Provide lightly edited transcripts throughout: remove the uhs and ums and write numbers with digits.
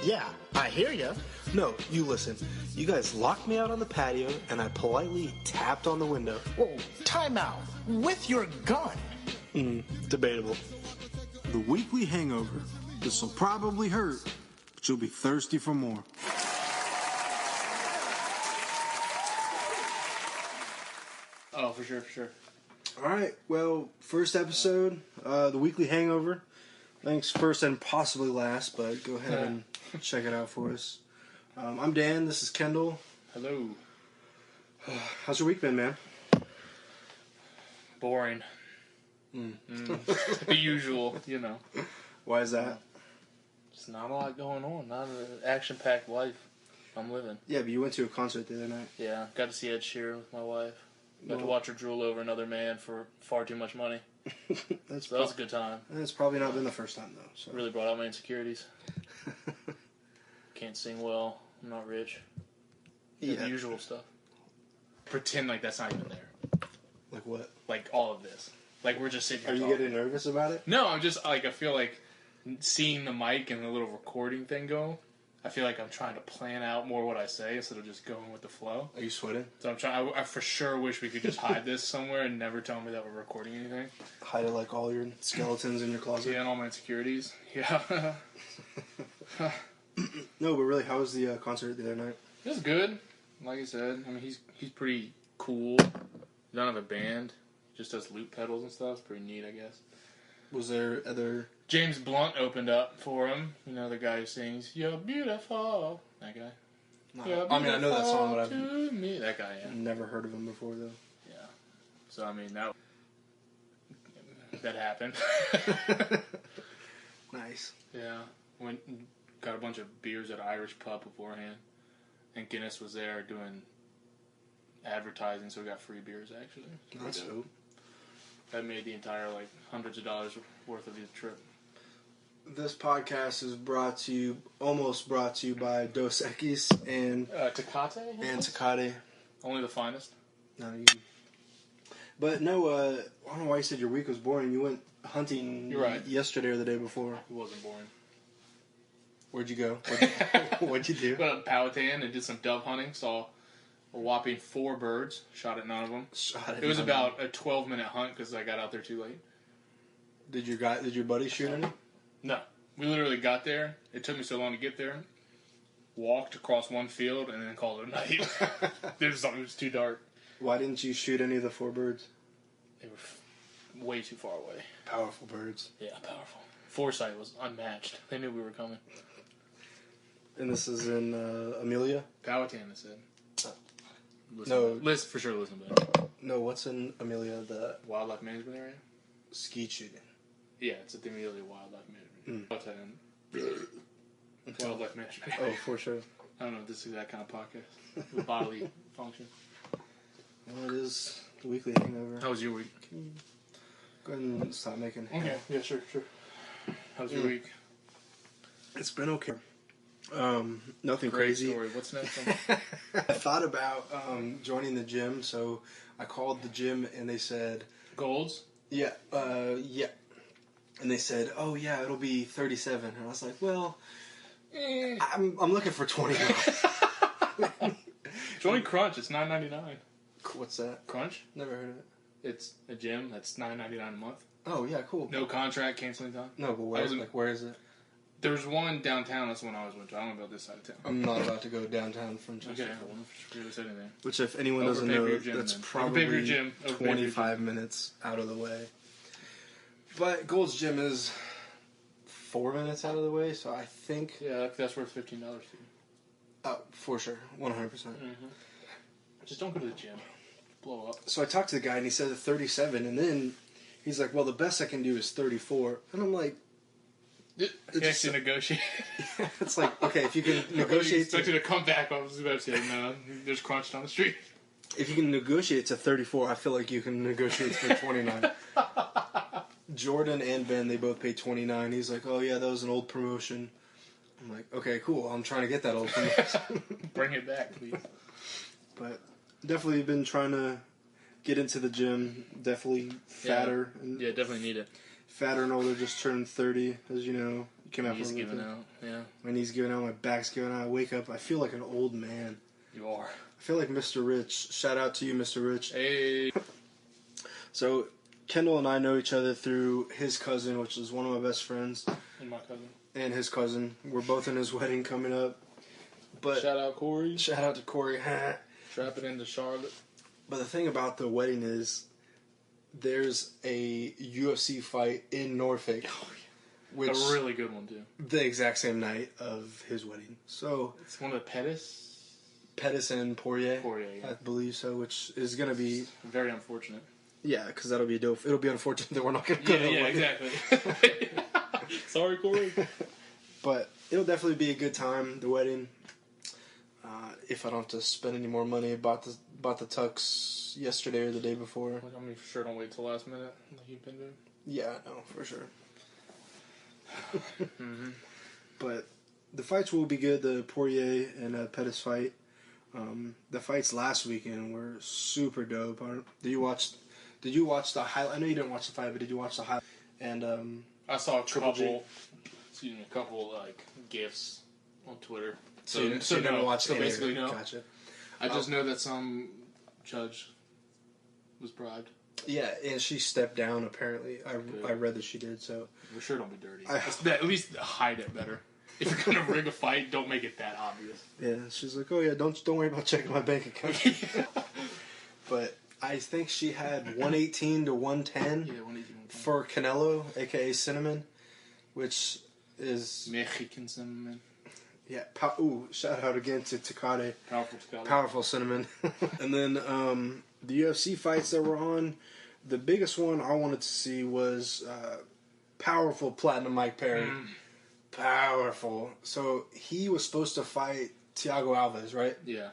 Yeah, I hear ya. No, you listen. You guys locked me out on the patio, and I politely tapped on the window. Whoa, time out. With your gun. Debatable. The Weekly Hangover. This will probably hurt, but you'll be thirsty for more. Oh, for sure. All right, well, first episode, the Weekly Hangover. Thanks first and possibly last, but go ahead and check it out for us. I'm Dan, this is Kendall. Hello. How's your week been, man? Boring. The usual, you know. Why is that? There's not a lot going on. Not an action-packed life I'm living. Yeah, but you went to a concert the other night. Yeah, got to see Ed Sheeran with my wife. Got to watch her drool over another man for far too much money. That was a good time. It's probably not been the first time, though. So. Really brought out my insecurities. Can't sing well. I'm not rich. Yeah. The usual stuff. Pretend like that's not even there. Like what? Like all of this. Like we're just sitting here Are you talking. getting nervous about it? No, I'm just like, I feel like seeing the mic and the little recording thing go, I feel like I'm trying to plan out more what I say instead of just going with the flow. Are you sweating? So I'm trying. I for sure wish we could just hide this somewhere and never tell me that we're recording anything. Hide it like all your skeletons in your closet? Yeah, and all my insecurities. Yeah. No, but really, how was the concert the other night? It was good. Like I said, I mean, he's pretty cool. He doesn't have a band. Just does loop pedals and stuff. It's pretty neat, I guess. Was there other... James Blunt opened up for him. You know, the guy who sings, "You're beautiful." That guy. No. I mean, I know that song, but I've that guy, yeah. never heard of him before, though. Yeah. So, I mean, that happened. Nice. Yeah. Got a bunch of beers at Irish Pub beforehand. And Guinness was there doing advertising, so we got free beers, actually. That's dope. That made the entire, hundreds of dollars worth of the trip. This podcast is almost brought to you by Dos Equis and Tecate? And Tecate. Only the finest. No, but no, I don't know why you said your week was boring. You went hunting You're right. yesterday or the day before. It wasn't boring. Where'd you go? What'd you do? Went up Powhatan and did some dove hunting. Saw a whopping 4 birds. Shot at none of them. It was about a 12-minute hunt because I got out there too late. Did your buddy shoot any? No. We literally got there. It took me so long to get there. Walked across one field and then called it a night. It was too dark. Why didn't you shoot any of the 4 birds? They were way too far away. Powerful birds. Yeah, powerful. Foresight was unmatched. They knew we were coming. And this is in Amelia? Powhatan, I said. For sure listen to it. No, what's in Amelia? The Wildlife management area? skeet shooting. Yeah, it's at the Amelia Wildlife Management. Wildlife management Oh, area. for sure. I don't know if this is that kind of podcast. With bodily function. Well, it is the Weekly Hangover. How was your week? Go ahead and stop making. Okay, yeah, sure. How was your week? It's been okay. Nothing Great crazy. story. What's next? I thought about joining the gym, so I called the gym and they said, Golds? yeah. And they said, oh yeah, it'll be 37. And I was like, well, I'm looking for 29. Join Crunch. It's $9.99. What's that? Crunch? Never heard of it. It's a gym that's $9.99 a month. Oh yeah, cool. No contract, canceling time. No, but where is it? There's one downtown. That's the one I always went to. I don't know about this side of town. I'm not about to go downtown from Chester. Okay, I won't really say anything. Which, if anyone doesn't Overpay for know, your gym, that's then. probably Overpay for your gym. Overpay for your 25 minutes out of the way. But Gold's Gym is 4 minutes out of the way, so I think... Yeah, that's worth $15 to you. Oh, for sure. 100%. Mm-hmm. Just don't go to the gym. Blow up. So I talked to the guy, and he said 37, and then he's like, well, the best I can do is 34. And I'm like... You actually negotiate. It's like, okay, if you can You negotiate... expect you to come back. I was about to say, no, there's Crunch down the street. If you can negotiate to 34, I feel like you can negotiate to 29. Jordan and Ben, they both paid 29. He's like, oh yeah, that was an old promotion. I'm like, okay, cool. I'm trying to get that old promotion. Bring it back, please. But definitely been trying to get into the gym. Definitely fatter. Yeah, definitely need it. Fat Arnoldo just turned 30, as you know. He came out He's from giving Olympic. out. Yeah, My knee's giving out, my back's giving out. I wake up, I feel like an old man. you are. I feel like Mr. Rich. Shout out to you, Mr. Rich. Hey. So, Kendall and I know each other through his cousin, which is one of my best friends, And my cousin. and his cousin. We're both in his wedding coming up. But Shout out Corey. shout out to Corey. Trap it into Charlotte. But the thing about the wedding is, there's a UFC fight in Norfolk, which A really good one, too. the exact same night of his wedding. So It's one of the Pettis. Pettis and Poirier, Yeah. I believe so, which is gonna be Very unfortunate. because that'll be dope. It'll be unfortunate that we're not gonna go to the wedding. exactly. Sorry, Corey. But it'll definitely be a good time. The wedding. If I don't have to spend any more money, bought the tux yesterday or the day before. I mean, for sure, don't wait till last minute like you've been doing. Yeah, no, for sure. But the fights will be good. The Poirier and Pettis fight. The fights last weekend were super dope. Did you watch the highlight? I know you didn't watch the fight, but did you watch the highlight? And I saw a Triple G. couple like gifs on Twitter. so you never watched So any of basically, it. no. Gotcha. I just know that some judge was bribed. Yeah, and she stepped down. Apparently, I read that she did. So For sure, don't be dirty. At least hide it better. If you're gonna rig a fight, don't make it that obvious. yeah, she's like, oh yeah, don't worry about checking my bank account. But I think she had 118 to 110 Yeah, 118. for Canelo, aka Cinnamon, which is Mexican cinnamon. yeah. Shout out again to Takade, Powerful scholar. powerful Cinnamon. And then the UFC fights that were on. The biggest one I wanted to see was powerful Platinum Mike Perry. Powerful. So he was supposed to fight Thiago Alves, right? Yeah.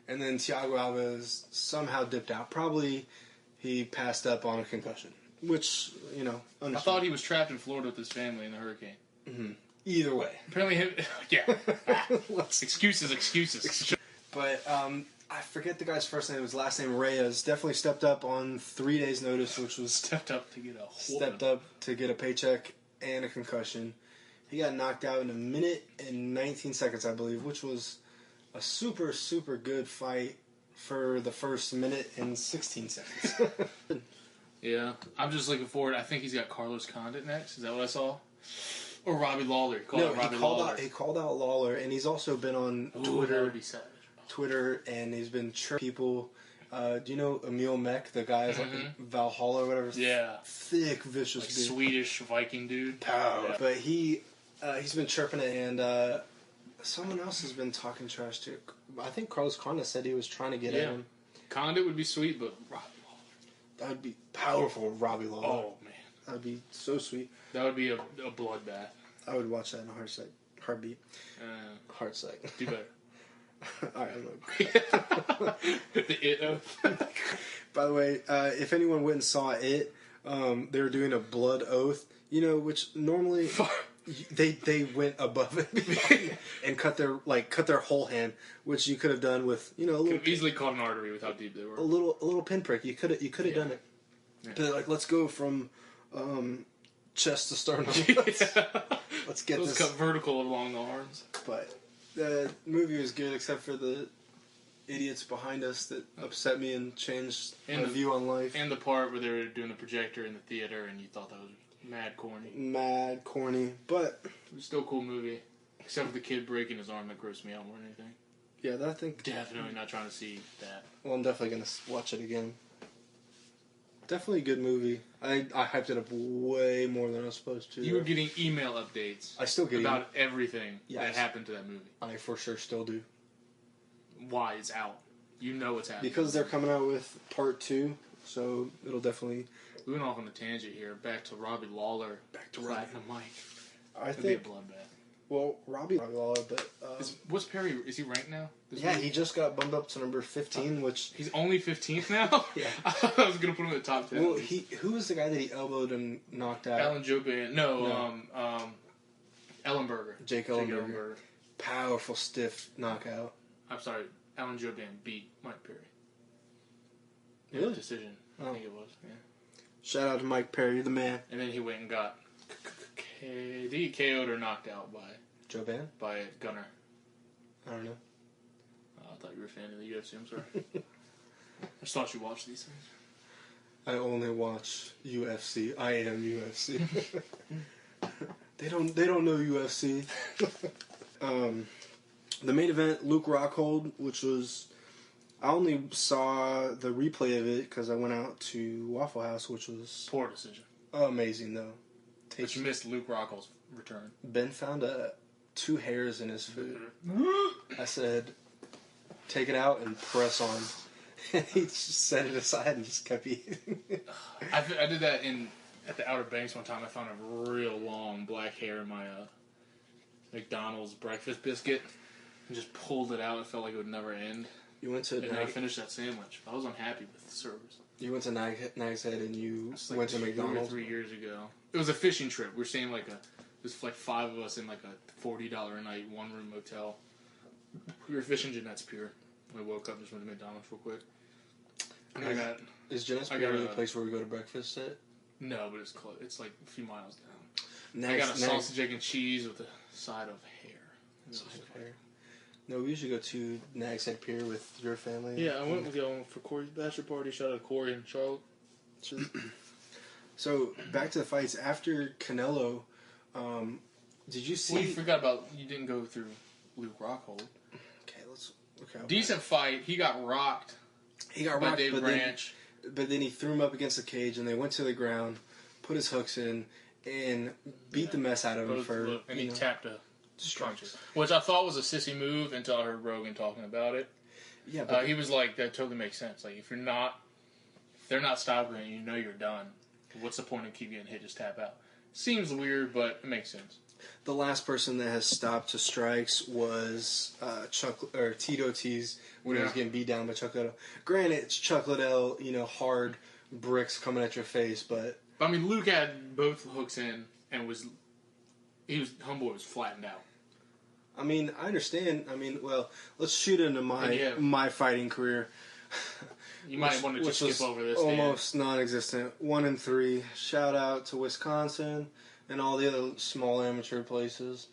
And then Thiago Alves somehow dipped out. Probably he passed up on a concussion, which, I thought he was trapped in Florida with his family in the hurricane. either way. Apparently, excuses. But I forget the guy's first name. His last name, Reyes. Definitely stepped up on 3 days' notice, which was Stepped up to get a stepped up to get a paycheck and a concussion. He got knocked out in 1 minute and 19 seconds, I believe, which was a super, super good fight for the first minute and 16 seconds. Yeah, I'm just looking forward. I think he's got Carlos Condit next. Is that what I saw? Or Robbie Lawler. He called out Lawler, and he's also been on Ooh, that would Twitter. be savage. And he's been chirping people. Do you know Emil Mech, the guy like Valhalla or whatever? Yeah. Thick, vicious Like dude. Swedish Viking dude. Power. Yeah. But he's been chirping it, and someone else has been talking trash too. I think Carlos Condit said he was trying to get at him. Condit would be sweet, but Robbie Lawler. That would be powerful, Robbie Lawler. Oh, man. That would be so sweet. That would be a bloodbath. I would watch that in a heartbeat. Heart psych. Do better. Alright, look. The it. By the way, if anyone went and saw it, they were doing a blood oath, which normally they went above it and cut their whole hand, which you could have done with a little Could have easily caught an artery with how deep they were. a little pinprick. You could have done it. Yeah. But let's go from chest to sternum. Let's get Let's this. cut vertical along the arms. But the movie was good, except for the idiots behind us that upset me and changed my view on life. And the part where they were doing the projector in the theater, and you thought that was mad corny. Mad corny, but It was still a cool movie, except for the kid breaking his arm that grossed me out more than anything. yeah, I think. Definitely not trying to see that. Well, I'm definitely gonna watch it again. Definitely a good movie. I hyped it up way more than I was supposed to. You were getting email updates. I still get about everything Yes. that happened to that movie. I for sure still do. Why it's out. You know it's happening. Because they're coming out with part 2, so it'll definitely. We went off on a tangent here. Back to Robbie Lawler. Back to Platinum Mike. I It'd be a think. bloodbath. Well, Robbie Lawler, but What's Perry? Is he ranked now? This yeah, week? he just got bumped up to number 15, which. He's only 15th now? Yeah. I thought I was going to put him in the top 10. Well, who was the guy that he elbowed and knocked out? Alan Joban. Ellenberger. Jake Ellenberger. Powerful, stiff knockout. I'm sorry. Alan Joban beat Mike Perry. Really? Decision. Oh. I think it was. Yeah. Shout out to Mike Perry, the man. And then he went and got did he get KO'd or knocked out Joe Van? by Gunner? I don't know. I thought you were a fan of the UFC. I'm sorry. I just thought you watched these things. I only watch UFC. I am UFC. They don't know UFC. The main event, Luke Rockhold, which was... I only saw the replay of it because I went out to Waffle House, which was... Poor decision. amazing, though. But you missed Luke Rockhold's return. Ben found 2 hairs in his food. I said, take it out and press on. And he just set it aside and just kept eating. I did that at the Outer Banks one time. I found a real long black hair in my McDonald's breakfast biscuit and just pulled it out. It felt like it would never end. You went to and I finished that sandwich. I was unhappy with the service. You went to Nag's Head and you went to McDonald's? 3 years ago. It was a fishing trip. We were staying there's like 5 of us in like a $40 a night 1-room motel. We were fishing Jeanette's Pier. We woke up, just went to McDonald's real quick. And Is Jeanette's Pier the place where we go to breakfast at? No, but it's close. It's like a few miles down. I got a sausage, egg, and cheese with a side of hair. No, we usually go to Nag's Head Pier with your family. Yeah, I went with y'all for Corey's bachelor party. Shout out to Corey and Charlotte. So, back to the fights. After Canelo, did you see... Well, you forgot about... You didn't go through Luke Rockhold. Okay. Decent fight. He got rocked. By Dave Branch. But then he threw him up against the cage, and they went to the ground, put his hooks in, and beat the mess out of him and he tapped a punches, which I thought was a sissy move until I heard Rogan talking about it. Yeah, but he was like, "That totally makes sense. Like, if they're not stopping you, you know you're done. What's the point of keep getting hit? Just tap out." Seems weird, but it makes sense. The last person that has stopped to strikes was Tito Ortiz when he was getting beat down by Chuck Liddell. Granted, it's Chuck Liddell, hard bricks coming at your face, but I mean, Luke had both hooks in and Homeboy was flattened out. I mean, I understand. I mean, well, let's shoot into my fighting career. You might want to just skip over this. Almost non-existent. 1-3. Shout out to Wisconsin and all the other small amateur places.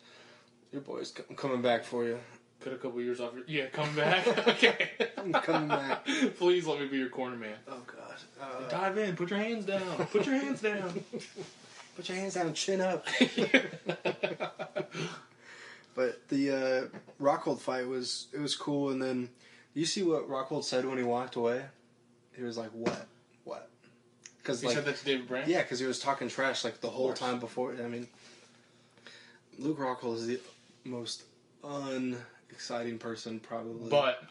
Your boy's coming back for you. Cut a couple years off. Coming back. Okay, I'm coming back. Please let me be your corner man. Oh God. Dive in. Put your hands down. Put your hands down. Put your hands down. Chin up. But the Rockhold fight was cool, and then you see what Rockhold said when he walked away. He was like, "What? What?" Because said that to David Branch. Yeah, because he was talking trash like the whole time before. I mean, Luke Rockhold is the most unexciting person probably. But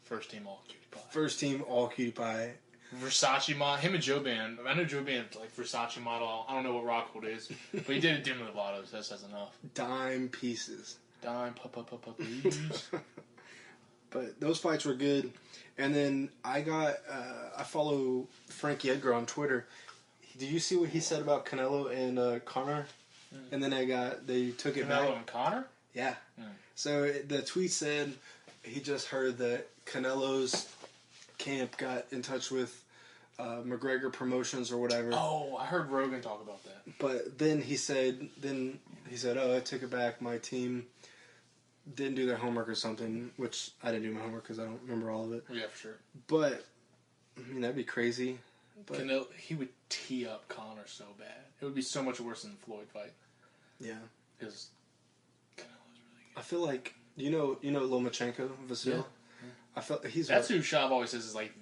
first team all cutie pie. First team all cutie pie. Versace model. Him and Joe Band. I know Joe Band's like Versace model. I don't know what Rockhold is, but he did it Demi Lovato's. That says enough. Dime pieces. Dime puppies. But those fights were good. And then I follow Frankie Edgar on Twitter. Did you see what he said about Canelo and Conor? And then they took it back. Canelo and Conor? Yeah. So the tweet said he just heard that Canelo's camp got in touch with McGregor Promotions or whatever. Oh, I heard Rogan talk about that. But then he said, "Oh, I took it back. My team didn't do their homework or something," which I didn't do my homework because I don't remember all of it. Yeah, for sure. But I mean, that'd be crazy. But Canelo, he would tee up Conor so bad. It would be so much worse than the Floyd fight. Yeah, because Canelo's really good. I feel like you know Lomachenko, Vasil. Yeah. I felt that's who Shav always says is like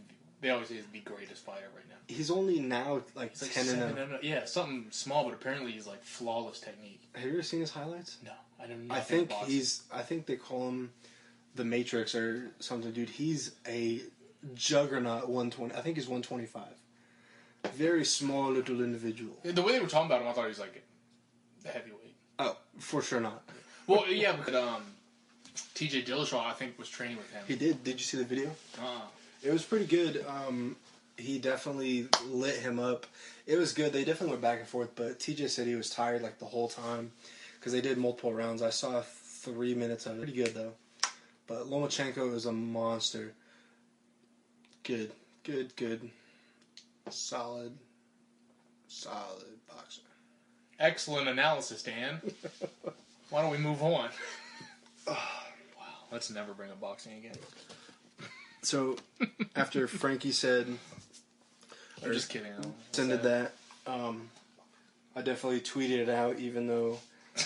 they always say is the greatest fighter right now. He's only now like 10-0. Yeah, something small, but apparently he's like flawless technique. Have you ever seen his highlights? No, I don't know. I think they call him the Matrix or something, dude. He's a juggernaut. 120. I think he's 125. Very small little individual. The way they were talking about him, I thought he was like a heavyweight. Oh, for sure not. Well, yeah, but TJ Dillashaw, I think, was training with him. He did. Did you see the video? It was pretty good. He definitely lit him up. It was good. They definitely went back and forth, but TJ said he was tired like the whole time because they did multiple rounds. I saw 3 minutes of it. Pretty good, though. But Lomachenko is a monster. Good. Solid. Solid boxer. Excellent analysis, Dan. Why don't we move on? Wow, let's never bring up boxing again. So, after Frankie said... I'm just kidding. Sended that. I definitely tweeted it out, even though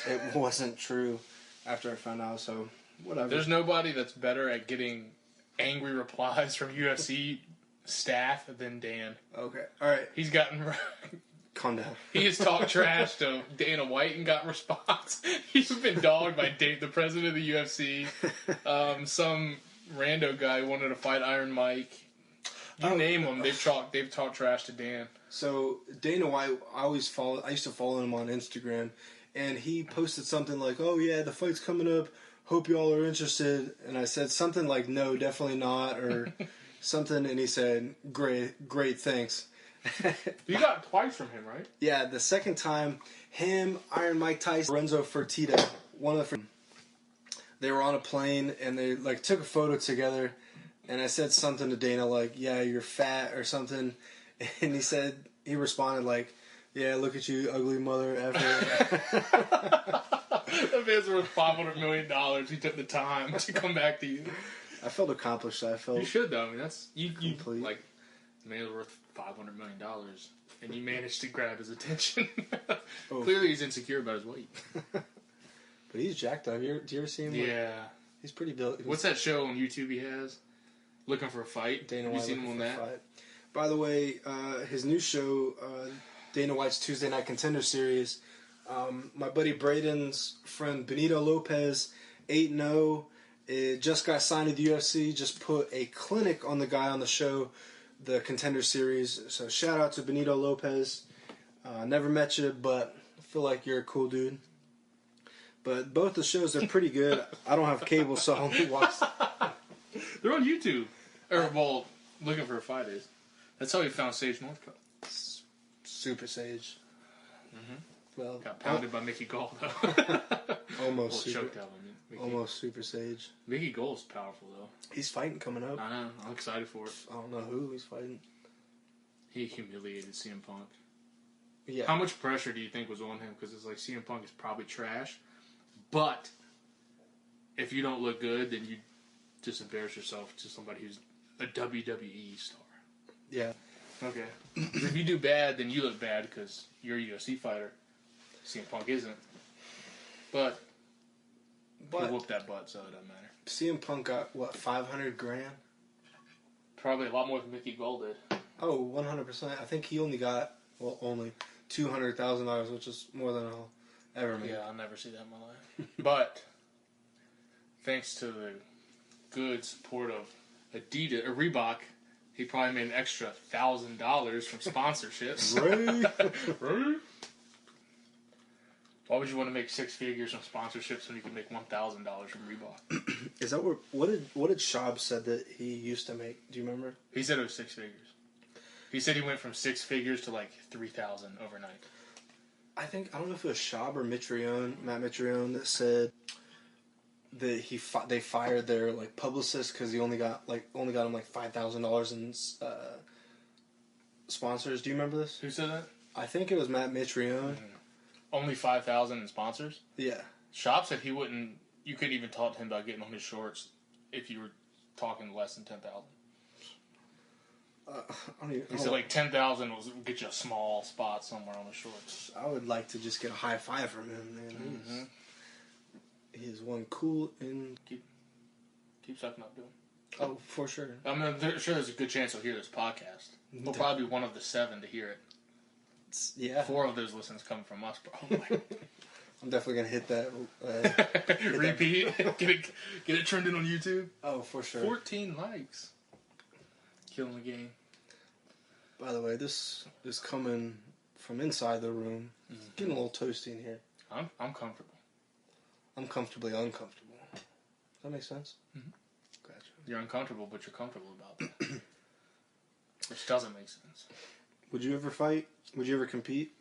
it wasn't true after I found out, so whatever. There's nobody that's better at getting angry replies from UFC staff than Dan. Okay, alright. He's gotten... Calm down. He has talked trash to Dana White and got response. He's been dogged by the president of the UFC. Some rando guy wanted to fight Iron Mike. You name them, they've talked trash to Dan. So Dana White, I used to follow him on Instagram, and he posted something like, "Oh yeah, the fight's coming up. Hope y'all are interested." And I said something like, "No, definitely not," or something, and he said, "Great, thanks." You got it twice from him, right? Yeah, the second time, him, Iron Mike Tyson, Renzo Fertitta, one of the they were on a plane and they like took a photo together, and I said something to Dana like, "Yeah, you're fat" or something, and he responded like, "Yeah, look at you, ugly mother effer." That man's worth $500 million. He took the time to come back to you. I felt accomplished. You should though. I mean, that's you complete. Like the man's worth $500 million, and you managed to grab his attention. Oh. Clearly, he's insecure about his weight. But he's jacked up. Do you ever see him? Yeah. He's pretty built. What's that show on YouTube he has? Looking for a Fight? Dana Have White you seen him on that? Fight. By the way, his new show, Dana White's Tuesday Night Contender Series, my buddy Braden's friend Benito Lopez, 8-0, it just got signed to the UFC, just put a clinic on the guy on the show, the Contender Series. So shout out to Benito Lopez. Never met you, but I feel like you're a cool dude. But both the shows are pretty good. I don't have cable, so I only watch. They're on YouTube. Or, well, Looking for a Fight is. That's how we found Sage Northcutt. Super Sage. Mm-hmm. Well, got pounded by Mickey Gall, though. Almost super. Choked out by Mickey. Almost Super Sage. Mickey Gall's powerful, though. He's fighting coming up. I know. I'm excited for it. I don't know who he's fighting. He humiliated CM Punk. Yeah. How much pressure do you think was on him? Because it's like CM Punk is probably trash. But if you don't look good, then you just embarrass yourself to somebody who's a WWE star. Yeah. Okay. If you do bad, then you look bad because you're a UFC fighter. CM Punk isn't. But he whooped that butt, so it doesn't matter. CM Punk got, what, $500,000? Probably a lot more than Mickey Gall did. Oh, 100%. I think he only got, only $200,000, which is more than I'll ever make. Yeah, I'll never see that in my life. But thanks to the good support of Adidas or Reebok, he probably made an extra $1,000 from sponsorships. Right? Why would you want to make six figures from sponsorships when you can make $1,000 from Reebok? Is that what did Schaub said that he used to make? Do you remember? He said it was six figures. He said he went from six figures to like 3,000 overnight. I don't know if it was Schaub or Matt Mitrione that said that they fired their like publicist because he only got him like $5,000 in sponsors. Do you remember this? Who said that? I think it was Matt Mitrione. Mm-hmm. Only 5,000 in sponsors? Yeah. Schaub said he wouldn't. You couldn't even talk to him about getting on his shorts if you were talking less than 10,000. He said like 10,000 will get you a small spot somewhere on the shorts. I would like to just get a high five from him, man. Mm-hmm. He's one cool and keep sucking up to him. Oh, for sure. I mean, sure there's a good chance he'll hear this podcast. We'll probably be one of the 7 to hear it. Yeah. 4 of those listens come from us, probably. I'm definitely gonna hit that. Repeat. Get it trending on YouTube. Oh, for sure. 14 likes. Killing the game. By the way, this is coming from inside the room. It's getting a little toasty in here. I'm comfortable. I'm comfortably uncomfortable. Does that make sense? Mm-hmm. Gotcha. You're uncomfortable, but you're comfortable about that. Which doesn't make sense. Would you ever fight? Would you ever compete?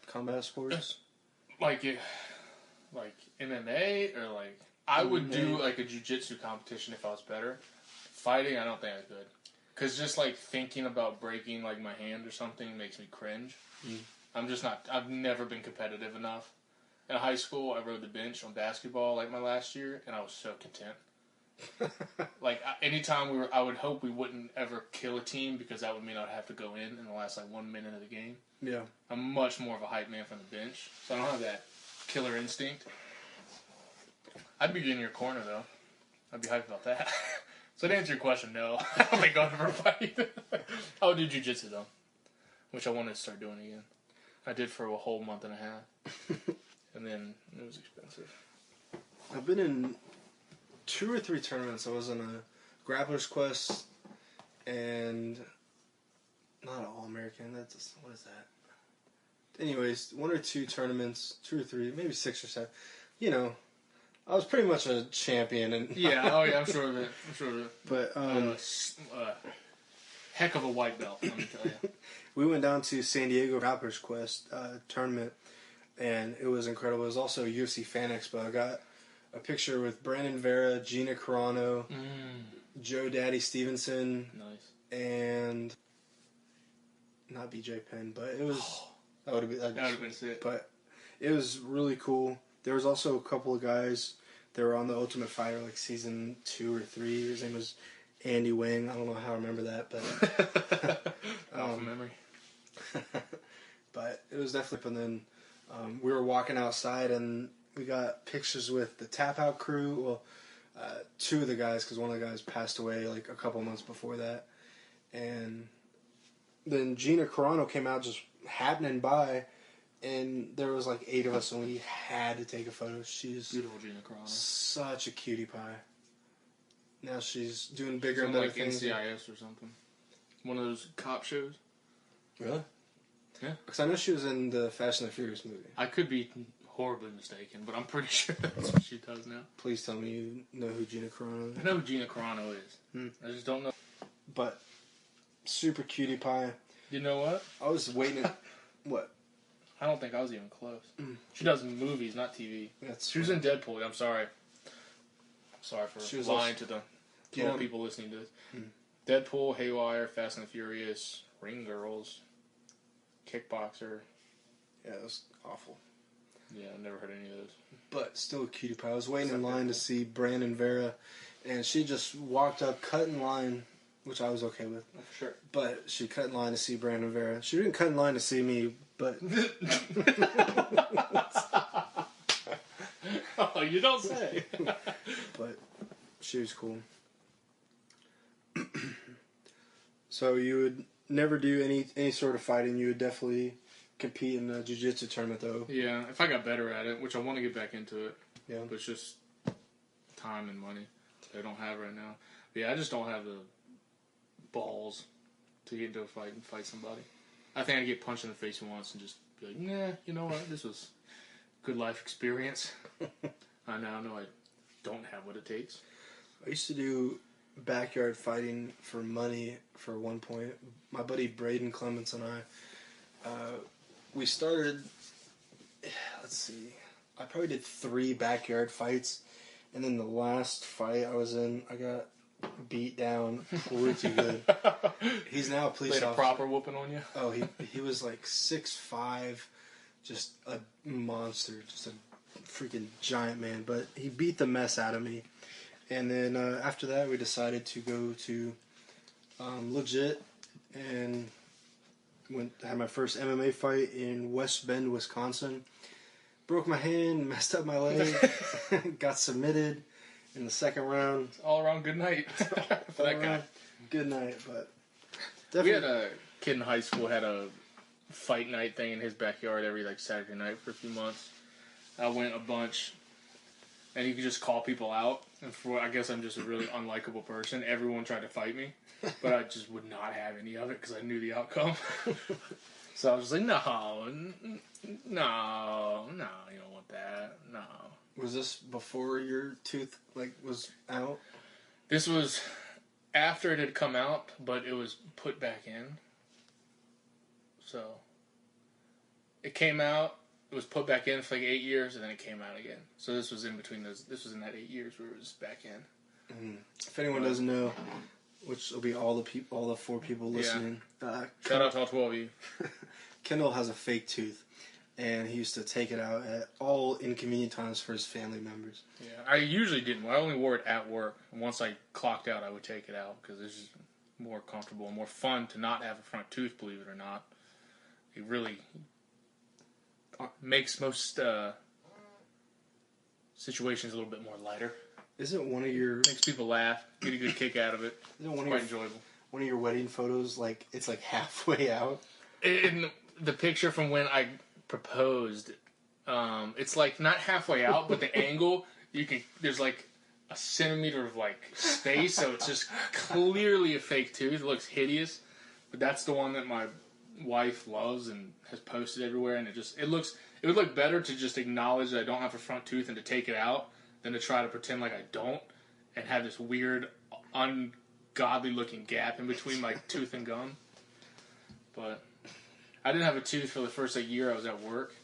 Combat sports? Like MMA or like... I would do like a jiu-jitsu competition if I was better. Fighting, I don't think I could. Because just like thinking about breaking like my hand or something makes me cringe. I'm just not. I've never been competitive enough. In high school, I rode the bench on basketball like my last year, and I was so content. Anytime I would hope we wouldn't ever kill a team because that would mean I'd have to go in the last 1 minute of the game. Yeah. I'm much more of a hype man from the bench, so I don't have that killer instinct. I'd be in your corner though. I'd be hyped about that. So to answer your question, no, I don't think I'll ever fight. I would do jiu-jitsu though, which I wanted to start doing again. I did for a whole month and a half, and then it was expensive. I've been in 2 or 3 tournaments. I was in a Grappler's Quest and not an All-American. What is that? Anyways, 1 or 2 tournaments, 2 or 3, maybe 6 or 7. You know, I was pretty much a champion. And I'm sure of it. But heck of a white belt, let me tell you. We went down to San Diego Grappler's Quest tournament, and it was incredible. It was also a UFC Fan Expo. I got a picture with Brandon Vera, Gina Carano, Joe Daddy Stevenson, and not BJ Penn, but it was that would have been sick. But it was really cool. There was also a couple of guys that were on the Ultimate Fighter, like season 2 or 3. His name was Andy Wing. I don't know how I remember that, but from memory. But it was definitely. And then we were walking outside, and we got pictures with the Tap Out crew. Well, 2 of the guys, because one of the guys passed away like a couple months before that, and then Gina Carano came out just happening by. And there was like 8 of us, and we had to take a photo. She's beautiful, Gina Carano. Such a cutie pie. Now she's doing bigger and better like things. NCIS or something. One of those cop shows. Really? Yeah. Because I know she was in the Fast and the Furious movie. I could be horribly mistaken, but I'm pretty sure that's what she does now. Please tell me you know who Gina Carano is. I know who Gina Carano is. I just don't know. But super cutie pie. You know what? I was waiting. What? I don't think I was even close. She does movies, not TV. She was in Deadpool. I'm sorry. Sorry for lying to the 12 people listening to this. Deadpool, Haywire, Fast and the Furious, Ring Girls, Kickboxer. Yeah, it was awful. Yeah, I've never heard any of those. But still a cutie pie. I was waiting in line to see Brandon Vera, and she just walked up, cut in line, which I was okay with. Oh, for sure. But she cut in line to see Brandon Vera. She didn't cut in line to see me, but... Oh, you don't say. But she was cool. So you would never do any sort of fighting. You would definitely compete in a jiu-jitsu tournament, though. Yeah, if I got better at it, which I want to get back into it. Yeah. But it's just time and money that I don't have right now. But yeah, I just don't have the balls to get into a fight and fight somebody. I think I'd get punched in the face once and just be like, nah, you know what? This was good life experience. I now know I don't have what it takes. I used to do backyard fighting for money for one point. My buddy Braden Clements and I, we started, let's see, I probably did 3 backyard fights, and then the last fight I was in, I got beat down pretty good. He's now a police officer. Laid a proper whooping on you? Oh, he was like 6'5", just a monster, just a freaking giant man, but he beat the mess out of me. And then after that, we decided to go to Legit and had my first MMA fight in West Bend, Wisconsin. Broke my hand, messed up my leg, got submitted in the second round. All around good night for that guy. Good night, but definitely. We had a kid in high school had a fight night thing in his backyard every Saturday night for a few months. I went a bunch, and you could just call people out. And I guess I'm just a really unlikable person. Everyone tried to fight me, but I just would not have any of it because I knew the outcome. So I was just like, no, you don't want that, no. Was this before your tooth was out? This was after it had come out, but it was put back in. So it came out. It was put back in for 8 years, and then it came out again. So this was in between those. This was in that 8 years where it was back in. Mm-hmm. If anyone doesn't know, which will be all the 4 people listening. Shout out to all 12 of you. Kendall has a fake tooth, and he used to take it out at all inconvenient times for his family members. Yeah, I usually didn't. I only wore it at work. And once I clocked out, I would take it out because it's just more comfortable and more fun to not have a front tooth, believe it or not. It really makes most situations a little bit more lighter. Isn't one of your Makes people laugh, get a good kick out of it. isn't one Quite of your enjoyable. one of your wedding photos like it's like halfway out? In the picture from when I proposed, it's like not halfway out, but the angle there's like a centimeter of like space, so it's just clearly a fake tooth. It looks hideous, but that's the one that my wife loves and has posted everywhere, and it would look better to just acknowledge that I don't have a front tooth and to take it out than to try to pretend like I don't and have this weird, ungodly looking gap in between my tooth and gum. But I didn't have a tooth for the first year I was at work.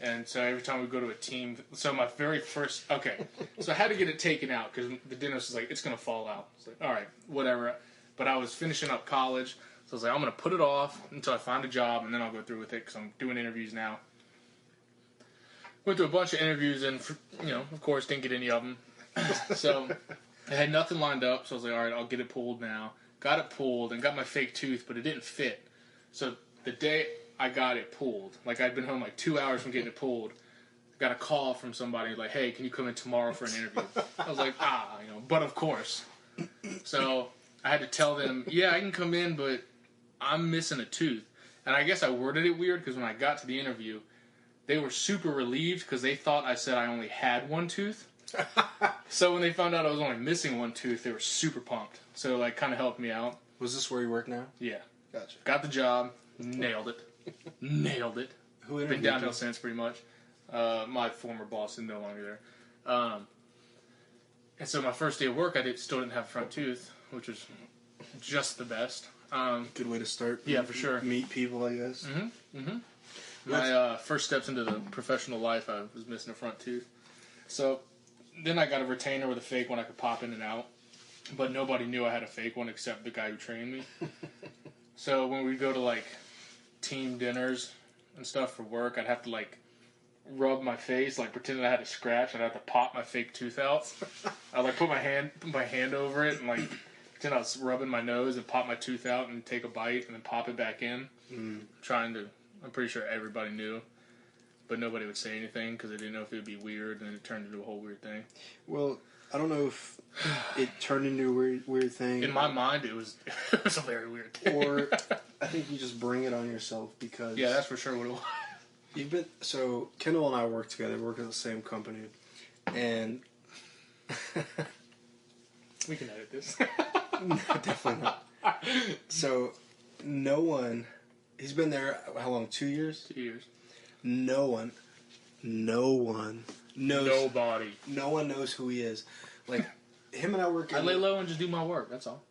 And so every time we go to a team, so my very first, so I had to get it taken out because the dentist was like, it's going to fall out. It's like, all right, whatever. But I was finishing up college, so I was like, I'm going to put it off until I find a job, and then I'll go through with it because I'm doing interviews now. Went to a bunch of interviews, and, of course, didn't get any of them. So I had nothing lined up, so I was like, all right, I'll get it pulled now. Got it pulled and got my fake tooth, but it didn't fit. So the day I got it pulled, like I'd been home like 2 hours from getting it pulled, I got a call from somebody like, hey, can you come in tomorrow for an interview? I was like, but of course. So I had to tell them, yeah, I can come in, but I'm missing a tooth. And I guess I worded it weird because when I got to the interview, they were super relieved because they thought I said I only had one tooth. So when they found out I was only missing one tooth, they were super pumped. So like kind of helped me out. Was this where you work now? Yeah. Gotcha. Got the job. Nailed it. Nailed it. Who interviewed Been downhill you? since pretty much. My former boss is no longer there. And so my first day of work, still didn't have a front tooth, which was just the best. Good way to start. Yeah, for sure. Meet people, I guess. My first steps into the professional life, I was missing a front tooth. So then I got a retainer with a fake one I could pop in and out. But nobody knew I had a fake one except the guy who trained me. So when we'd go to like team dinners and stuff for work, I'd have to like rub my face, like pretend I had a scratch. I'd have to pop my fake tooth out. I'd like put my hand over it and like pretend I was rubbing my nose and pop my tooth out and take a bite and then pop it back in. I'm pretty sure everybody knew, but nobody would say anything because they didn't know if it would be weird, and then it turned into a whole weird thing. Well, I don't know if it turned into a weird thing. In my mind, it was a very weird thing. Or I think you just bring it on yourself because... Yeah, that's for sure what it was. So Kendall and I work together. We work at the same company. And... We can edit this. No, definitely not. So, no one... He's been there, how long, 2 years? 2 years. No one knows... Nobody. No one knows who he is. Like, him and I work... I lay low and just do my work, that's all.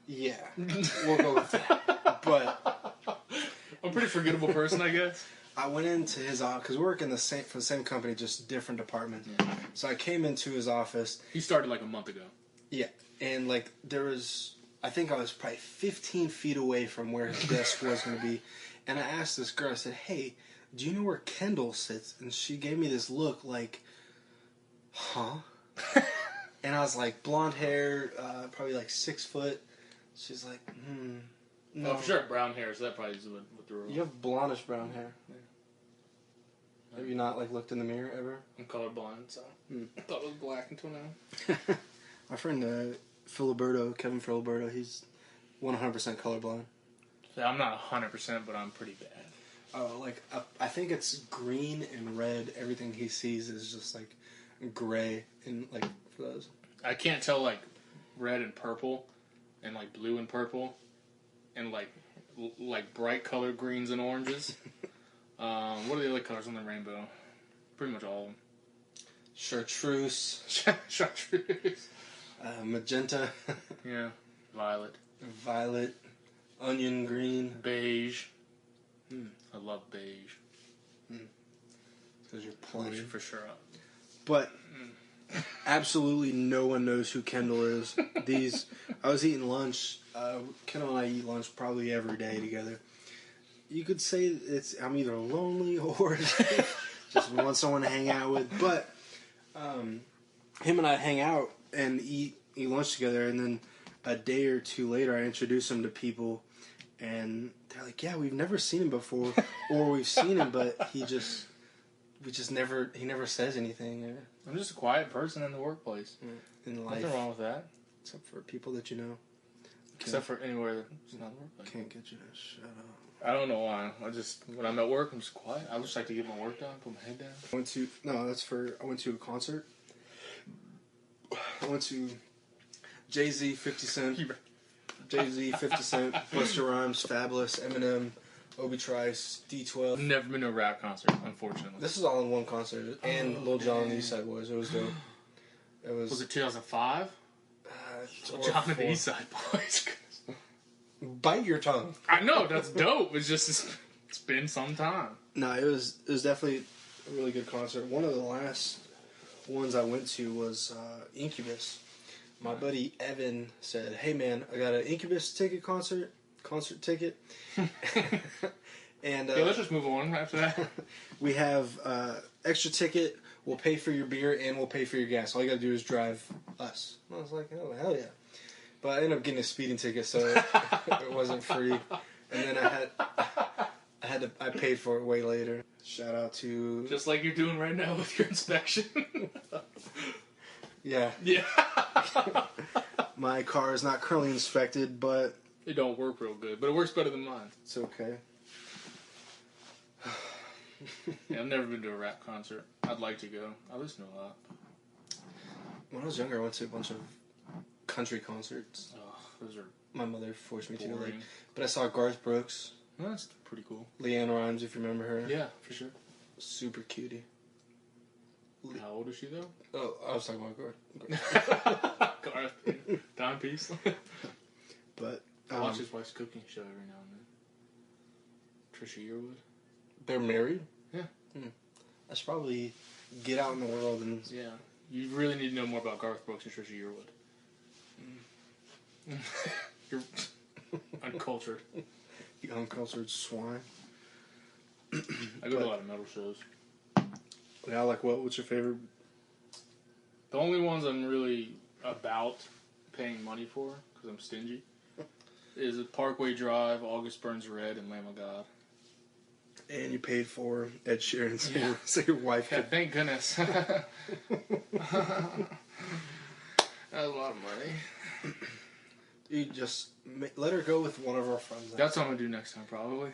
Yeah. We'll go with that. But... I'm a pretty forgettable person, I guess. I went into his office, because we work in for the same company, just different departments. Yeah. So I came into his office. He started like a month ago. Yeah. And, like, there was... I think I was probably 15 feet away from where his desk was going to be. And I asked this girl, I said, hey, do you know where Kendall sits? And she gave me this look like, huh? And I was like, blonde hair, probably like 6 foot. She's like, no. Oh, for sure, brown hair, so that probably is what the rule. You have blondish brown hair. Yeah. Have you not, like, looked in the mirror ever? I'm colorblind, so I thought it was black until now. My friend, Kevin Filiberto, he's 100% colorblind. So I'm not 100%, but I'm pretty bad. Oh, like, I think it's green and red. Everything he sees is just, like, gray and, like, for those. I can't tell, like, red and purple and, like, blue and purple and, like bright colored greens and oranges. What are the other colors on the rainbow? Pretty much all of them. Chartreuse. Chartreuse. Magenta. Yeah. Violet. Onion green. Beige. I love beige. Because you're plain. For sure. But absolutely no one knows who Kendall is. I was eating lunch. Kendall and I eat lunch probably every day together. you could say I'm either lonely or just want someone to hang out with. But him and I hang out and eat lunch together, and then a day or two later, I introduce him to people, and they're like, "Yeah, we've never seen him before, or we've seen him, but he never says anything." I'm just a quiet person in the workplace. In life, Nothing wrong with that. except for people that you know. Except for anywhere that's not the workplace. Can't get you to shut up. I don't know why. When I'm at work, I'm just quiet. I just like to get my work done, put my head down. I went to a concert. I went to Jay-Z, 50 Cent, Busta Rhymes, Fabulous, Eminem, Obi Trice, D12. I've never been to a rap concert, unfortunately. This is all in one concert, and Lil Jon and the East Side Boys. It was dope. Was it 2005? Or John and the 4. East Side Boys. Bite your tongue. I know, that's dope. It's been some time. No, it was definitely a really good concert. One of the last ones I went to was Incubus. My buddy Evan said, "Hey man, I got an Incubus concert ticket." And Yeah, let's just move on after that. we have extra ticket. We'll pay for your beer and we'll pay for your gas. All you gotta do is drive us. And I was like, "Oh hell yeah!" But I ended up getting a speeding ticket, so it wasn't free. And then I paid for it way later. Shout out to Just like you're doing right now with your inspection. yeah. Yeah. My car is not currently inspected, but It don't work real good, but it works better than mine. it's okay. Yeah, I've never been to a rap concert. I'd like to go. I listen to a lot. When I was younger, I went to a bunch of country concerts. Oh, those are My mother forced me to. boring. But I saw Garth Brooks, Well, that's pretty cool. Leanne Rimes, if you remember her. Yeah, for sure. Super cutie. How old is she, though? Oh, I was talking about Garth. Garth. Timepiece. But I watch his wife's cooking show every now and then. Trisha Yearwood. they're married? Yeah. I should probably get out in the world and... Yeah. You really need to know more about Garth Brooks and Trisha Yearwood. You're uncultured. You uncultured swine. I go to a lot of metal shows. Yeah, like what? What's your favorite? The only ones I'm really about paying money for, because I'm stingy, is Parkway Drive, August Burns Red, and Lamb of God. And you paid for Ed Sheeran, Yeah. so your wife Yeah, could... thank goodness. That was a lot of money. You just let her go with one of our friends. That's what I'm going to do next time, probably.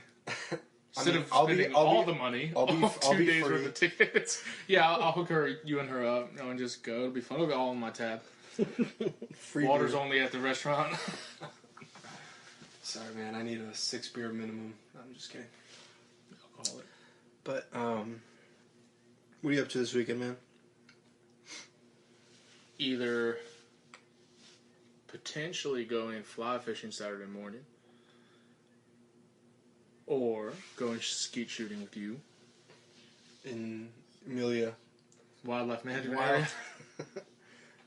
Instead of I'll be- spending I'll be- all the money I'll be- on I'll 2 be days free. worth of tickets. Yeah, I'll hook you and her up and just go. It'll be fun. It'll be all on my tab. Free Water's beer. only at the restaurant. Sorry, man. I need a 6 beer minimum. I'm just kidding. Alcoholic. But, what are you up to this weekend, man? Either potentially going fly fishing Saturday morning, or going skeet shooting with you. In Amelia. Wildlife management Wild. area.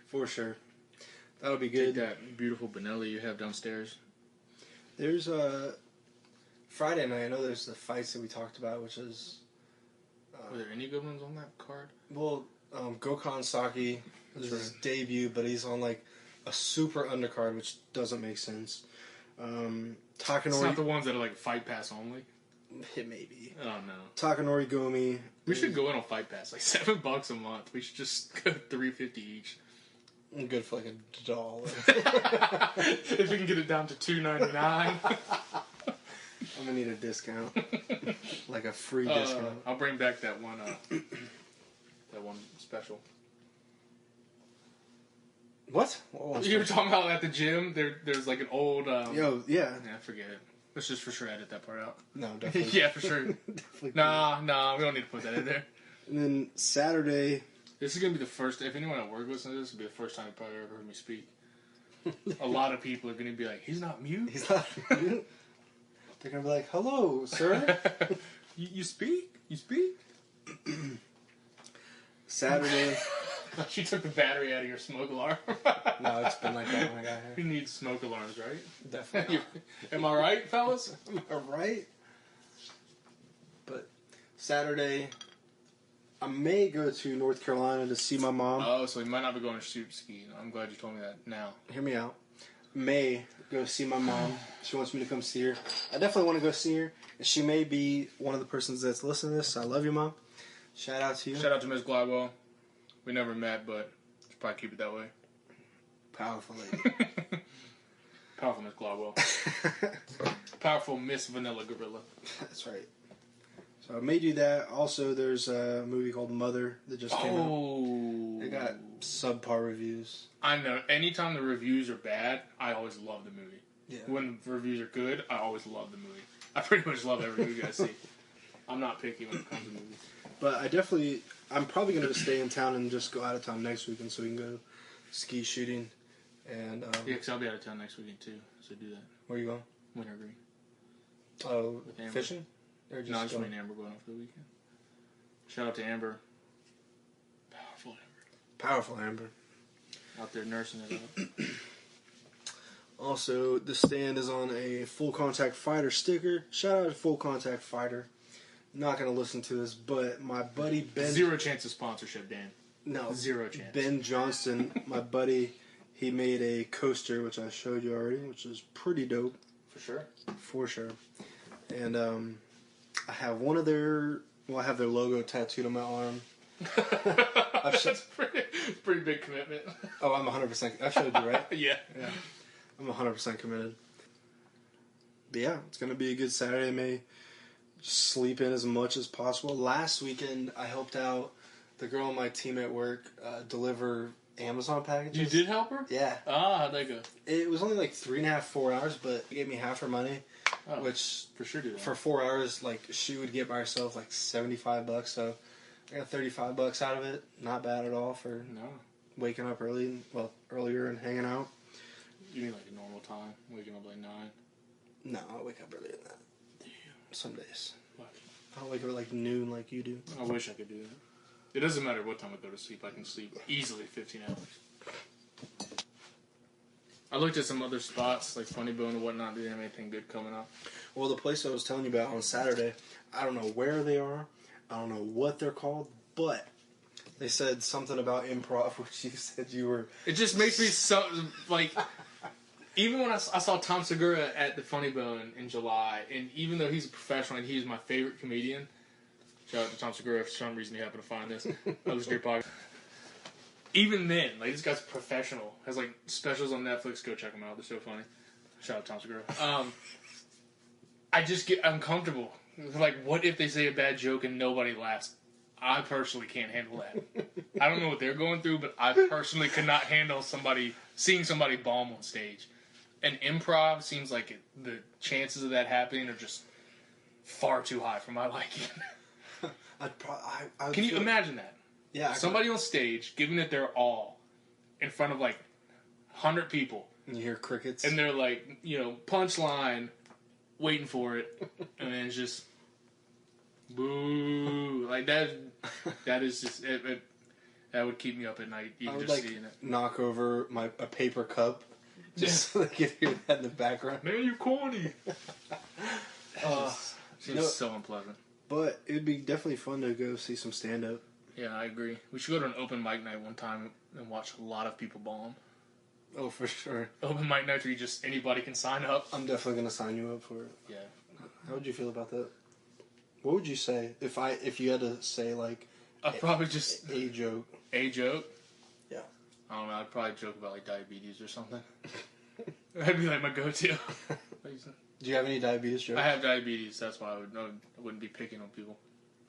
For sure. That'll be Take good. that beautiful Benelli you have downstairs. There's Friday night. I know there's the fights that we talked about, which is... Were there any good ones on that card? Well, Gokhan Saki, this is his right. debut, but he's on like a super undercard, which doesn't make sense. It's Takanori, not the ones that are like Fight Pass only. it may be. Oh no. Takanori Gomi. We should go in on Fight Pass, like $7 a month. We should just go $3.50 each. Good for like a doll. If we can get it down to $2.99. I'm gonna need a discount, like a free discount. I'll bring back that one special. What? What was You were talking about at the gym. There's like an old. Yo, yeah. Yeah, forget it. Let's just for sure edit that part out. No, definitely. Yeah, for sure. definitely. Nah, we don't need to put that in there. And then Saturday, This is gonna be the first. If anyone at work listens to this, it'll be the first time you probably ever heard me speak. A lot of people are gonna be like, "He's not mute." he's not. They're gonna be like, "Hello, sir." You speak? You speak? Saturday. She took the battery out of your smoke alarm. No, it's been like that when I got You here. need smoke alarms, right? Definitely. Am I right, fellas? All right. Saturday, I may go to North Carolina to see my mom. Oh, so you might not be going to shoot ski. I'm glad you told me that now. Hear me out. May go see my mom. She wants me to come see her. I definitely want to go see her. And she may be one of the persons that's listening to this. I love you, Mom. Shout out to you. Shout out to Miss Gladwell. We never met, but should probably keep it that way. Powerful lady. Powerful Miss Gladwell. Powerful Miss Vanilla Gorilla. That's right. So I may do that. Also, there's a movie called Mother that just came out. It got subpar reviews. I know. Anytime the reviews are bad, I always love the movie. Yeah. When the reviews are good, I always love the movie. I pretty much love every movie I see. I'm not picky when it comes to movies. But I'm probably going to stay in town and just go out of town next weekend so we can go ski shooting. And Yeah, because I'll be out of town next weekend too, so do that. Where are you going? Winter Green. Oh, fishing? Or No, just me and Amber going off for the weekend. Shout out to Amber. Powerful Amber. Powerful Amber. Out there nursing it up. Also, the stand is on a Full Contact Fighter sticker. Shout out to Full Contact Fighter. Not going to listen to this, but my buddy Ben... Zero chance of sponsorship, Dan. No. Zero chance. Ben Johnston, my buddy, he made a coaster, which I showed you already, which is pretty dope. For sure. For sure. And I have one of their... Well, I have their logo tattooed on my arm. That's a pretty big commitment. Oh, I'm 100%... I showed you, right? Yeah. I'm 100% committed. But yeah, it's going to be a good Saturday. I may just sleep in as much as possible. Last weekend, I helped out the girl on my team at work deliver Amazon packages. You did help her? Yeah. Ah, how'd that go? It was only like 3.5, 4 hours, but it gave me half her money. Oh, which, for sure do that. for 4 hours, like, she would get by herself like $75. So I got $35 out of it. Not bad at all for waking up early. Well, earlier and hanging out. You mean like a normal time? Waking up like 9? No, I wake up earlier than that. Damn. Some days. What? I wake up at like noon like you do. I wish I could do that. It doesn't matter what time I go to sleep. I can sleep easily 15 hours. I looked at some other spots, like Funny Bone and whatnot. Didn't have anything good coming up. Well, the place I was telling you about on Saturday, I don't know where they are. I don't know what they're called, but they said something about improv, which you said you were... It just makes me so, like... Even when I saw Tom Segura at the Funny Bone in July, and even though he's a professional and he's my favorite comedian, shout out to Tom Segura if for some reason you happen to find this. I was your podcast. Even then, like, this guy's professional. Has, like, specials on Netflix. Go check them out. They're so funny. Shout out to Tom Segura. I just get uncomfortable. Like, what if they say a bad joke and nobody laughs? I personally can't handle that. I don't know what they're going through, but I personally could not handle seeing somebody bomb on stage. And improv seems like the chances of that happening are just far too high for my liking. Can you imagine that? Yeah. Somebody on stage giving it their all in front of like 100 people. And you hear crickets. And they're like, punchline, waiting for it. And then it's just, boo. Like that is just, that would keep me up at night, even just seeing it. Knock over a paper cup. Just so they could hear that in the background. Man, you corny. Seems so unpleasant. But it would be definitely fun to go see some stand-up. Yeah, I agree. We should go to an open mic night one time and watch a lot of people bomb. Oh, for sure. Open mic night where anybody can sign up. I'm definitely going to sign you up for it. Yeah. How would you feel about that? What would you say if you had to say, like... I'd probably just... A joke. A joke? Yeah. I don't know. I'd probably joke about, like, diabetes or something. That'd be, like, my go-to. Do you have any diabetes jokes? I have diabetes. That's why I wouldn't be picking on people.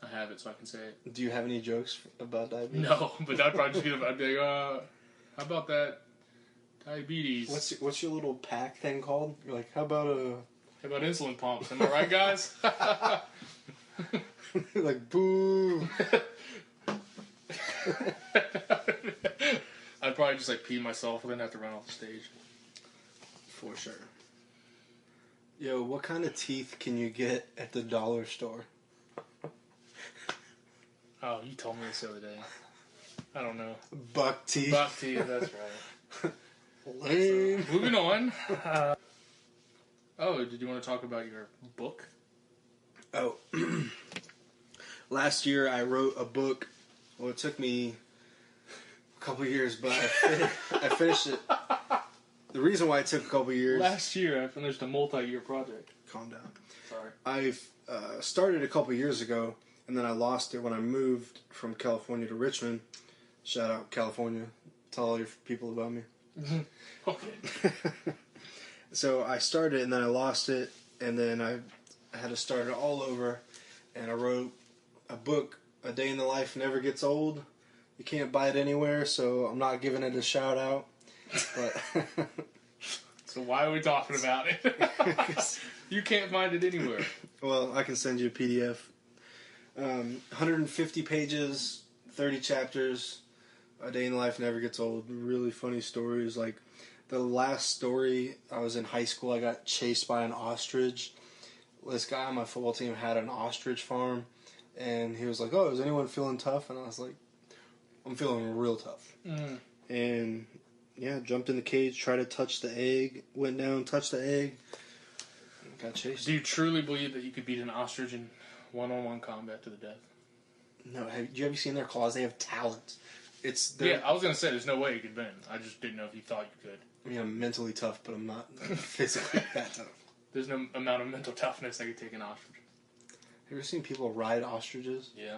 I have it, so I can say it. Do you have any jokes about diabetes? No, but that'd probably just be I'd be like, how about that diabetes? What's your little pack thing called? You're like, how about insulin pumps? Am I right, guys? like, boo. I'd probably just like pee myself and then have to run off the stage. For sure. Yo, what kind of teeth can you get at the dollar store? Oh, you told me this the other day. I don't know. Buck teeth. Buck teeth, that's right. Lame. So, moving on. Did you want to talk about your book? Oh. last year I wrote a book. Well, it took me a couple years, but I finished it. The reason why it took a couple years... Last year, I finished a multi-year project. Calm down. Sorry. I started a couple years ago, and then I lost it when I moved from California to Richmond. Shout out California. Tell all your people about me. Okay. So I started, and then I lost it, and then I had to start it all over, and I wrote a book, A Day in the Life Never Gets Old. You can't buy it anywhere, so I'm not giving it a shout out. But So why are we talking about it? You can't find it anywhere. Well, I can send you a PDF. 150 pages, 30 chapters. A Day in the Life Never Gets Old. Really funny stories. Like the last story, I was in high school. I got chased by an ostrich. This guy on my football team had an ostrich farm, and he was like, "Oh, is anyone feeling tough?" And I was like, "I'm feeling real tough." And yeah, jumped in the cage, tried to touch the egg, went down, touched the egg, got chased. Do you truly believe that you could beat an ostrich in one-on-one combat to the death? No, have you seen their claws? They have talons. Yeah, I was going to say there's no way you could win. I just didn't know if you thought you could. I mean, I'm mentally tough, but I'm not physically that tough. There's no amount of mental toughness that could take an ostrich. Have you ever seen people ride ostriches? Yeah.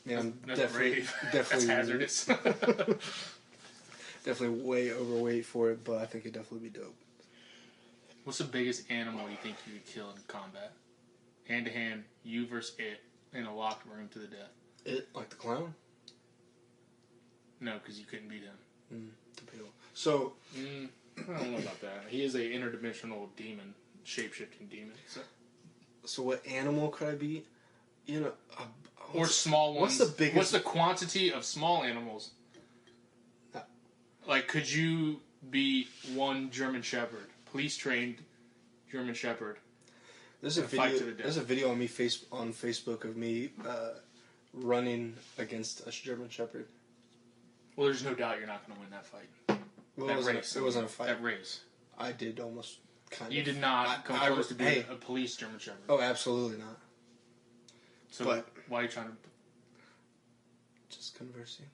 Man, That's definitely, brave. definitely That's hazardous. Definitely way overweight for it, but I think it'd definitely be dope. What's the biggest animal you think you could kill in combat? Hand to hand, you versus it, in a locked room to the death. It, like the clown? No, because you couldn't beat him. Debatable. So, I don't know about that. He is a interdimensional demon, shape-shifting demon. so what animal could I beat? You know, Or small ones. What's the biggest? What's the quantity of small animals? Like, could you be one German Shepherd, police-trained German Shepherd? There's a fight video. to the death? There's a video on on Facebook of me running against a German Shepherd. Well, there's no doubt you're not going to win that fight. Well, That it wasn't, race. it wasn't a fight. That race. I did almost kind of. You did not come close to being a police German Shepherd. Oh, absolutely not. So but- why are you trying to... Just conversing.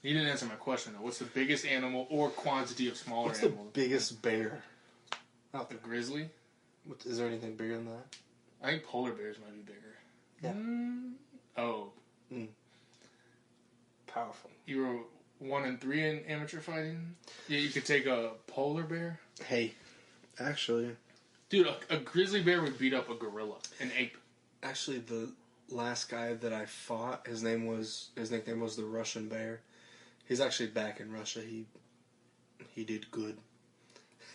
You didn't answer my question, though. What's the biggest animal or quantity of smaller What's the animals? biggest bear out The there? grizzly? Is there anything bigger than that? I think polar bears might be bigger. Yeah. Oh. Powerful. You were 1 and 3 in amateur fighting? Yeah, you could take a polar bear? Hey, actually, Dude, a grizzly bear would beat up a gorilla, an ape. actually, the last guy that I fought, his nickname was the Russian Bear. He's actually back in Russia. He did good.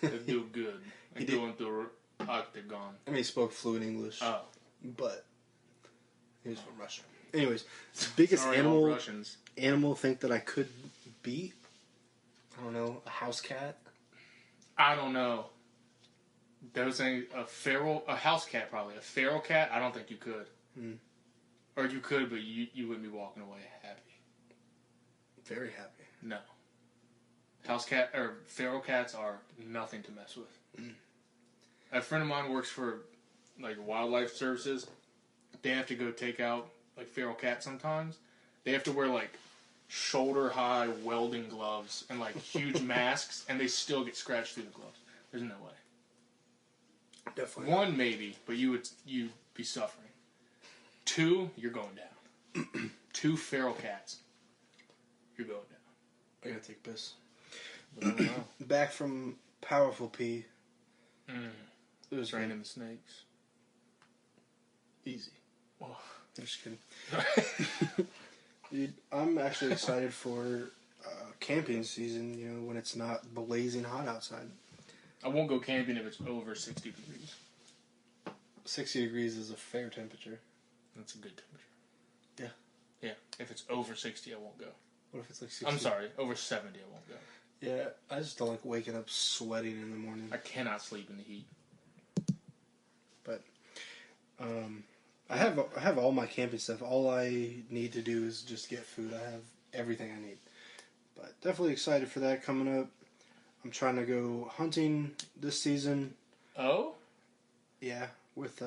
They do good. He Like did- going through octagon. I mean, he spoke fluent English, Oh. but he was from Russia. Anyways, the biggest Sorry, all animal Russians. think that I could beat. I don't know, a house cat. I don't know. Those things, a house cat probably. A feral cat, I don't think you could. Or you could, but you wouldn't be walking away happy. Very happy. No. House cat, or feral cats are nothing to mess with. A friend of mine works for, like, wildlife services. They have to go take out, like, feral cats sometimes. They have to wear, like, shoulder-high welding gloves and, like, huge masks, and they still get scratched through the gloves. There's no way. Definitely. One, maybe, but you'd be suffering. 2, you're going down. 2 feral cats, you're going down. I gotta take piss. But I don't know. Back from Powerful P. It was Training the snakes. easy. Oh. I'm just kidding. Dude, I'm actually excited for camping season, you know, when it's not blazing hot outside. I won't go camping if it's over 60 degrees. 60 degrees is a fair temperature. That's a good temperature. Yeah. Yeah. If it's over 60, I won't go. What if it's like 60? I'm sorry. Over 70, I won't go. Yeah, I just don't like waking up sweating in the morning. I cannot sleep in the heat. But I have all my camping stuff. All I need to do is just get food. I have everything I need. But definitely excited for that coming up. I'm trying to go hunting this season. Oh? Yeah, with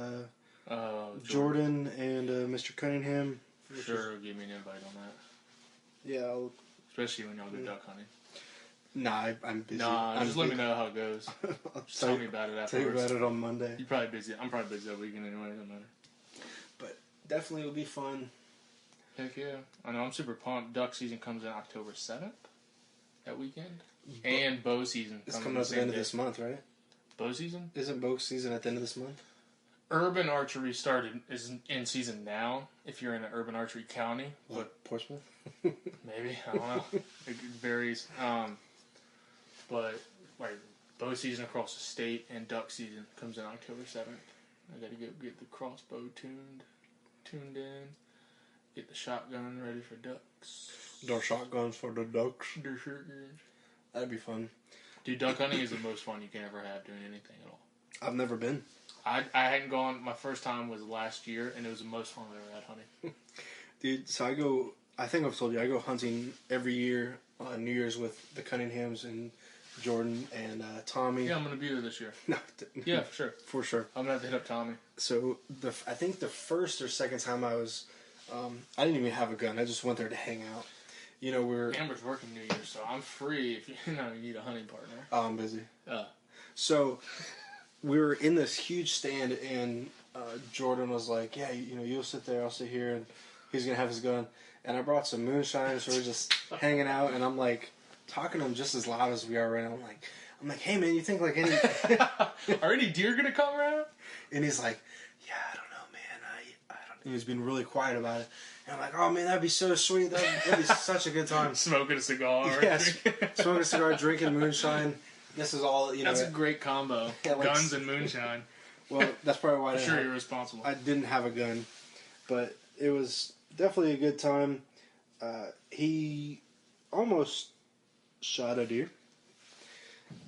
Jordan and Mr. Cunningham. For sure, give me an invite on that. Yeah. Especially when y'all go duck hunting. Nah, I'm busy. Just let me know how it goes. Just tell me about it afterwards. Tell you about it on Monday. You're probably busy. I'm probably busy that weekend anyway. It doesn't matter. But definitely it'll be fun. Heck yeah. I know, I'm super pumped. Duck season comes in October 7th. That weekend. And bow season comes It's coming up at the end of this month, right? Bow season? Isn't bow season at the end of this month? Urban archery is in season now, if you're in an urban archery county. What, Portsmouth? Maybe. I don't know. It varies. But like bow season across the state and duck season comes in October 7th. I gotta go get the crossbow tuned in, get the shotgun ready for ducks. The shotguns for the ducks. The shotguns. That'd be fun. Dude, duck hunting is the most fun you can ever have doing anything at all. I've never been. I hadn't gone. My first time was last year, and it was the most fun I've ever had hunting. Dude, so I think I've told you, I go hunting every year on New Year's with the Cunninghams and Jordan and Tommy. Yeah, I'm going to be there this year. No, yeah, for sure. For sure. I'm going to have to hit up Tommy. So, I think the first or second time I was, I didn't even have a gun. I just went there to hang out. You know, Amber's working New Year's, so I'm free if you need a hunting partner. Oh, I'm busy. So, we were in this huge stand, and Jordan was like, yeah, you'll sit there, I'll sit here, and he's going to have his gun. And I brought some moonshine, so we're just hanging out, and I'm like, talking to him just as loud as we are right now. I'm like, hey man, you think like any are any deer gonna come around? And he's like, yeah, I don't know, man. I don't. And he's been really quiet about it. And I'm like, oh man, that'd be so sweet. That'd be such a good time. Smoking a cigar. Yes, smoking a cigar, drinking moonshine. This is all That's a great combo. Yeah, guns and moonshine. Well, that's probably why. You're responsible. I didn't have a gun, but it was definitely a good time. He almost shot a deer.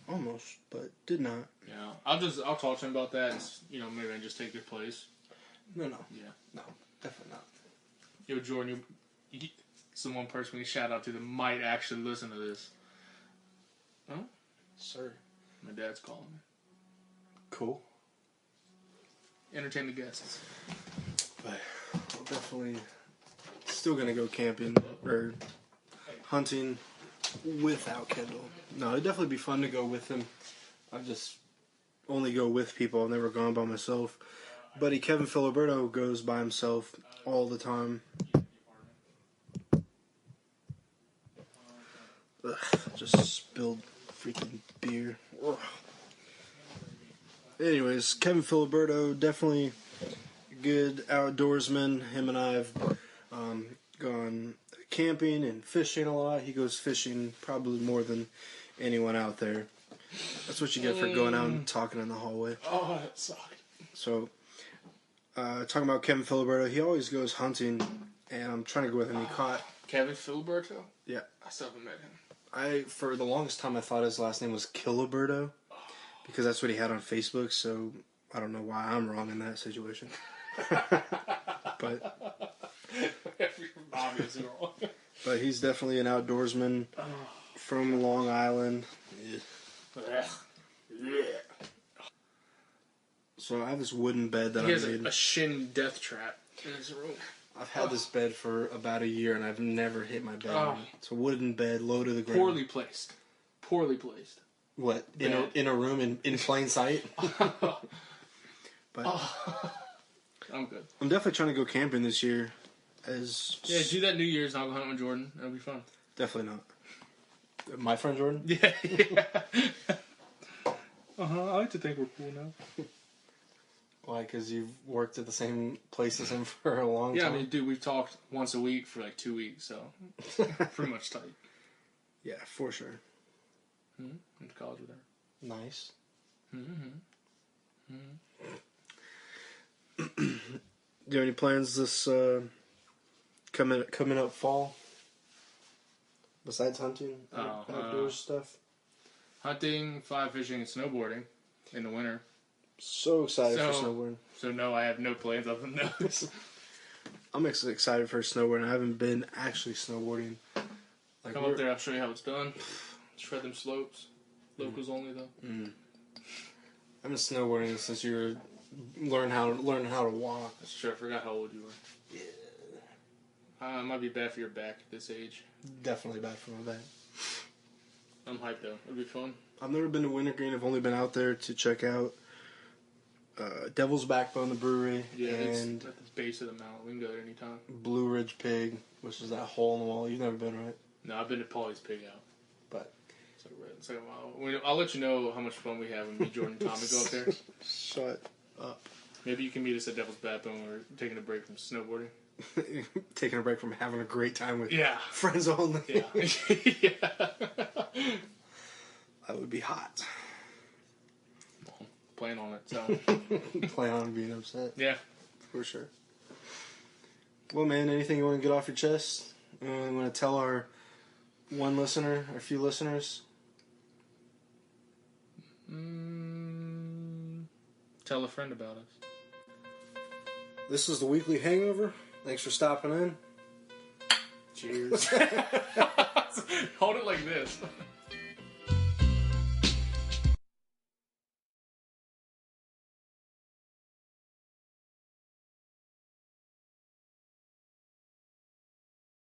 Almost, but did not. Yeah, I'll talk to him about that. And, maybe I just take your place. No. Yeah. No, definitely not. Yo, Jordan, it's the one person we shout out to that might actually listen to this. Huh? Sir. My dad's calling me. Cool. Entertain the guests. But I'm definitely still gonna go camping or hunting without Kendall. No, it'd definitely be fun to go with him. I just only go with people. I've never gone by myself. Buddy Kevin Filiberto goes by himself all the time. Ugh, just spilled freaking beer. Ugh. Anyways, Kevin Filiberto, definitely a good outdoorsman. Him and I have gone camping and fishing a lot. He goes fishing probably more than anyone out there. That's what you get for going out and talking in the hallway. Oh, that sucked. So, talking about Kevin Filiberto, he always goes hunting, and I'm trying to go with him. He caught Kevin Filiberto? Yeah. I still haven't met him. For the longest time, I thought his last name was Kiliberto, because that's what he had on Facebook, so I don't know why I'm wrong in that situation. But obviously wrong. But he's definitely an outdoorsman from Long Island. So I have this wooden bed that he I has made. a shin death trap in his room. I've had this bed for about a year, and I've never hit my bed. It's a wooden bed, low to the ground. Poorly placed. What? In a room in plain sight? But I'm good. I'm definitely trying to go camping this year. Do that New Year's and I'll go hunt with Jordan. That'll be fun. Definitely not. My friend Jordan? Yeah. I like to think we're cool now. Why? Because you've worked at the same place as him for a long time? Yeah, I mean, dude, we've talked once a week for like 2 weeks, so pretty much tight. Yeah, for sure. Went to college with her. Nice. Do you have any plans this coming up fall? Besides hunting? Outdoor stuff? Hunting, fly fishing, and snowboarding in the winter. So excited for snowboarding. So no, I have no plans other than those. I'm excited for snowboarding. I haven't been actually snowboarding. Come up there, I'll show you how it's done. Shred them slopes. Locals only, though. I've been snowboarding since you were learn how to walk. That's true. I forgot how old you were. Yeah. It might be bad for your back at this age. Definitely bad for my back. I'm hyped though. It'll be fun. I've never been to Wintergreen. I've only been out there to check out Devil's Backbone, the brewery, Yeah, and it's at the base of the mountain. We can go there anytime. Blue Ridge Pig, which is that hole in the wall. You've never been, right? No, I've been to Paulie's Pig Out. But It's like a mile. I'll let you know how much fun we have when me, Jordan, and Tommy go up there. shut up. Maybe you can meet us at Devil's Backbone when we're taking a break from snowboarding. Taking a break from having a great time with Yeah. friends only. Yeah. Yeah. That would be hot. Well, plan on it, so. Plan on being upset. Yeah. For sure. Well, man, anything you want to get off your chest? You want to tell our one listener, or few listeners? Tell a friend about us. This is the Weekly Hangover. Thanks for stopping in. Cheers. Hold it like this.